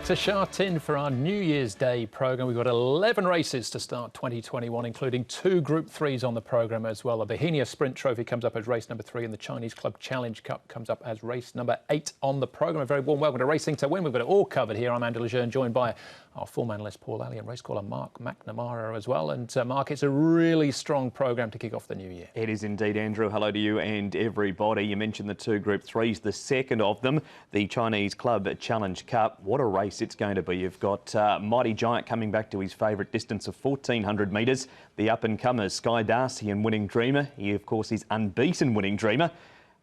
to Sha Tin for our New Year's Day programme. We've got 11 races to start 2021, including 2 Group 3s on the programme as well. The Bohemia Sprint Trophy comes up as race number 3 and the Chinese Club Challenge Cup comes up as race number 8 on the programme. A very warm welcome to Racing to Win. We've got it all covered here. I'm Andy Lejeune, joined by our form analyst Paul Alley and race caller Mark McNamara as well. And Mark, it's a really strong programme to kick off the new year. It is indeed, Andrew. Hello to you and everybody. You mentioned the 2 Group 3s, the second of them, the Chinese Club Challenge Cup. What a race it's going to be. You've got Mighty Giant coming back to his favourite distance of 1,400 metres. The up-and-comers, Sky Darcy and Winning Dreamer. He, of course, is unbeaten Winning Dreamer.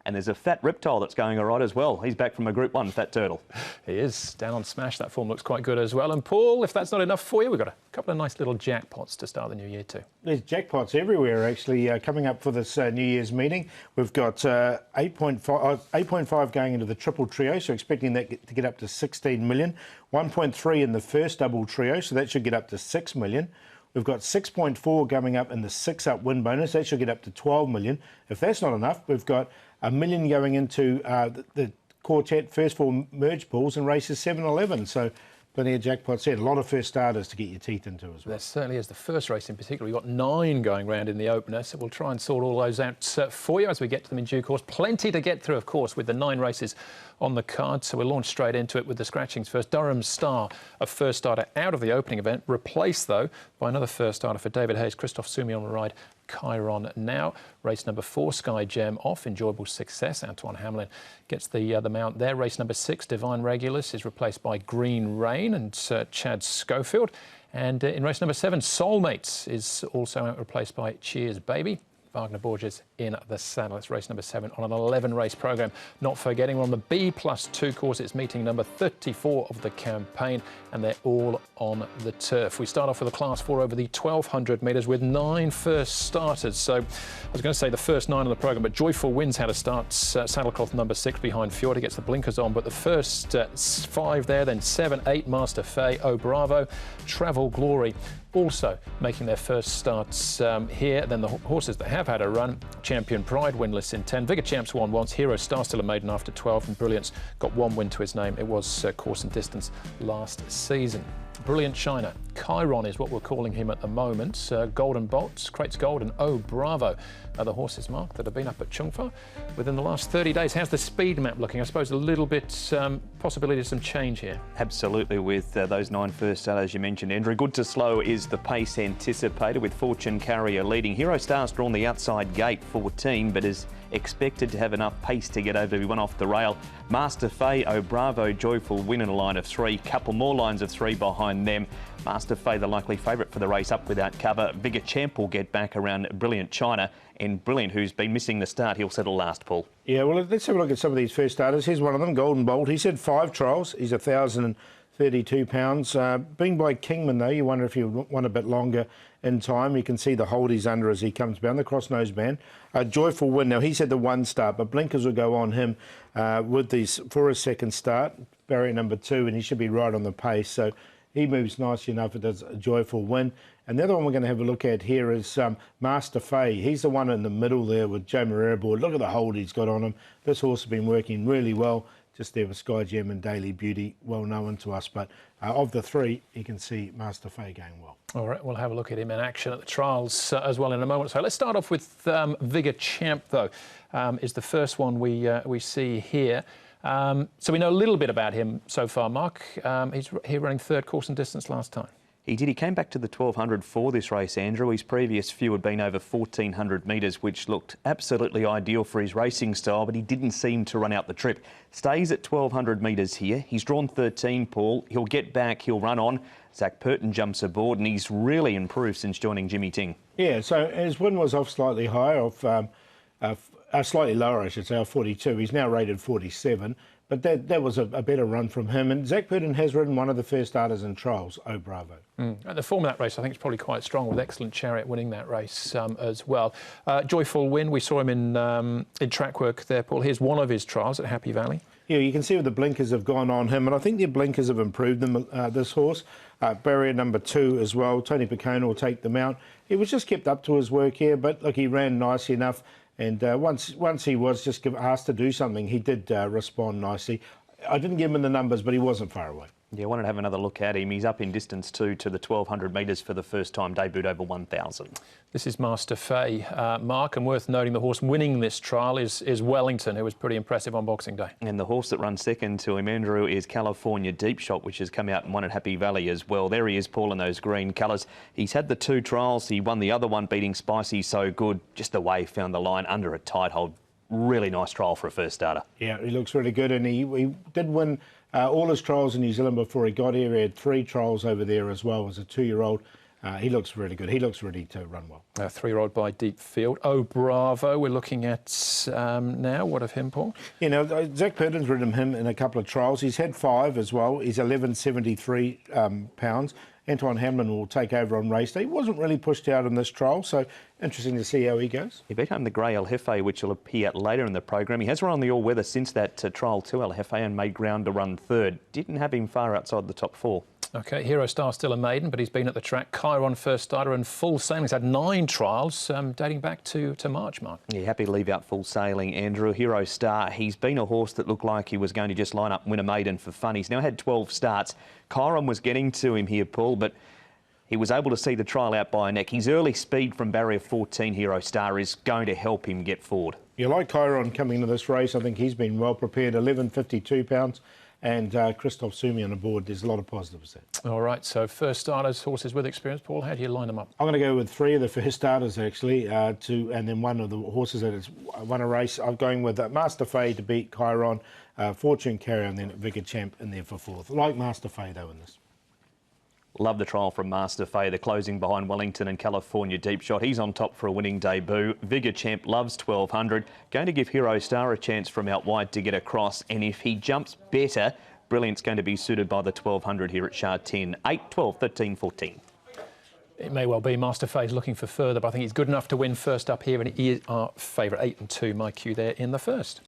And there's a Fat Reptile that's going all right as well. He's back from a Group 1, Fat Turtle. He is. Down on Smash. That form looks quite good as well. And Paul, if that's not enough for you, we've got a couple of nice little jackpots to start the new year too. There's jackpots everywhere, actually, coming up for this New Year's meeting. We've got 8.5 going into the triple trio, so expecting that to get up to 16 million. 1.3 in the first double trio, so that should get up to 6 million. We've got 6.4 coming up in the 6-up win bonus. That should get up to 12 million. If that's not enough, we've got $1 million going into the quartet first 4 merge pools in races 7-11. So plenty of jackpots there. A lot of first starters to get your teeth into as well. There certainly is. The first race in particular, we've got 9 going round in the opener, so we'll try and sort all those out for you as we get to them in due course. Plenty to get through, of course, with the 9 races on the card, so we'll launch straight into it with the scratchings first. Durham Star, a first starter out of the opening event, replaced though by another first starter for David Hayes. Christophe Soumi on the ride, Chiron now. Race number 4, Sky Gem off, enjoyable success. Antoine Hamlin gets the mount there. Race number 6, Divine Regulus is replaced by Green Rain and Chad Schofield. And in race number 7, Soulmates is also replaced by Cheers Baby. Wagner Borges in the saddle. It's race number 7 on an 11-race programme. Not forgetting, we're on the B+2 course. It's meeting number 34 of the campaign, and they're all on the turf. We start off with a Class 4 over the 1,200 metres with 9 first starters. So I was going to say the first 9 on the programme, but Joyful Winds had to start saddlecloth number 6 behind Fjord. He gets the blinkers on, but the first 5 there, then 7, 8, Master Faye, Oh Bravo, Travel Glory, also making their first starts here. Then the horses that have had a run, Champion Pride winless in 10. Vigor Champ's won once. Hero Star still a maiden after 12, and Brilliance got 1 win to his name. It was course and distance last season. Brilliant Shiner. Chiron is what we're calling him at the moment. Golden Bolts, Crates Gold and Oh Bravo are the horses, Mark, that have been up at Chung Fa within the last 30 days. How's the speed map looking? I suppose a little bit possibility of some change here. Absolutely, with those 9 first starters you mentioned, Andrew. Good to slow is the pace anticipated, with Fortune Carrier leading. Hero Star's drawn the outside gate 14, but is expected to have enough pace to get over to be one off the rail. Master Faye, Oh Bravo, Joyful Win in a line of 3. Couple more lines of 3 behind them. Master Faye, the likely favourite for the race, up without cover. Vigor Champ will get back around Brilliant China, and Brilliant, who's been missing the start, he'll settle last, Paul. Yeah, well, let's have a look at some of these first starters. Here's one of them, Golden Bolt. He's had 5 trials. He's 1,032 pounds. Being by Kingman, though, you wonder if he would want a bit longer in time. You can see the hold he's under as he comes down the cross-nose band. Joyful Win. Now, he's had the 1 start, but blinkers will go on him with these for his second start. Barrier number 2, and he should be right on the pace. So he moves nicely enough. It does a Joyful Win. And the other one we're going to have a look at here is Master Faye. He's the one in the middle there with Joe Marrero board. Look at the hold he's got on him. This horse has been working really well. Just there with Sky Gem and Daily Beauty, well known to us. But of the 3, you can see Master Faye going well. All right, we'll have a look at him in action at the trials as well in a moment. So let's start off with Vigor Champ, though, is the first one we see here. So we know a little bit about him so far, Mark. He's here running 3rd course and distance last time. He did. He came back to the 1,200 for this race, Andrew. His previous few had been over 1,400 metres, which looked absolutely ideal for his racing style, but he didn't seem to run out the trip. Stays at 1,200 metres here. He's drawn 13, Paul. He'll get back, he'll run on. Zach Purton jumps aboard, and he's really improved since joining Jimmy Ting. Yeah, so his win was off slightly high, slightly lower, I should say, off 42. He's now rated 47. But that was a better run from him. And Zach Purton has ridden one of the first starters in trials, Oh Bravo. The form of that race, I think, is probably quite strong, with Excellent Chariot winning that race as well. Joyful Win, we saw him in track work there, Paul. Here's one of his trials at Happy Valley. Yeah, you can see where the blinkers have gone on him, and I think the blinkers have improved them, this horse. Barrier number 2 as well. Tony Picone will take the mount. He was just kept up to his work here, but look, he ran nicely enough. And once he was just asked to do something, he did respond nicely. I didn't give him the numbers, but he wasn't far away. Yeah, I wanted to have another look at him. He's up in distance too to the 1,200 metres for the first time, debuted over 1,000. This is Master Faye, Mark, and worth noting the horse winning this trial is Wellington, who was pretty impressive on Boxing Day. And the horse that runs second to him, Andrew, is California Deep Shot, which has come out and won at Happy Valley as well. There he is, Paul, in those green colours. He's had the 2 trials. He won the other one, beating Spicy So Good. Just the way he found the line under a tight hold. Really nice trial for a first starter. Yeah, he looks really good, and he did win all his trials in New Zealand before he got here. He had 3 trials over there as well as a 2-year-old. He looks really good. He looks ready to run well. 3-year-old by Deep Field. Oh, Bravo, we're looking at now. What of him, Paul? You know, Zach Purden's ridden him in a couple of trials. He's had 5 as well. He's 1173 pounds. Antoine Hamlin will take over on race day. He wasn't really pushed out in this trial, so interesting to see how he goes. He beat home the Grey El Jefe, which will appear later in the program. He has run on the all-weather since that trial to El Jefe and made ground to run 3rd. Didn't have him far outside the top 4. OK, Hero Star still a maiden, but he's been at the track. Chiron first starter and Full Sailing. He's had 9 trials dating back to March, Mark. Yeah, happy to leave out Full Sailing, Andrew. Hero Star, he's been a horse that looked like he was going to just line up and win a maiden for fun. He's now had 12 starts. Chiron was getting to him here, Paul, but he was able to see the trial out by a neck. His early speed from barrier 14, Hero Star, is going to help him get forward. You like Chiron coming into this race. I think he's been well prepared. 1152 pounds. And Christoph Sumi on the board. There's a lot of positives there. All right, so first starters, horses with experience. Paul, how do you line them up? I'm going to go with 3 of the first starters, actually, and then 1 of the horses that has won a race. I'm going with Master Faye to beat Chiron, Fortune Carrier, and then Vigor Champ in there for 4th. Like Master Faye, though, in this. Love the trial from Master Faye, the closing behind Wellington and California Deep Shot. He's on top for a winning debut. Vigor Champ loves 1,200. Going to give Hero Star a chance from out wide to get across. And if he jumps better, Brilliant's going to be suited by the 1,200 here at Sha Tin. 8, 12, 13, 14. It may well be. Master Faye's looking for further, but I think he's good enough to win first up here, and he is our favourite. 8 and 2, my cue there in the first.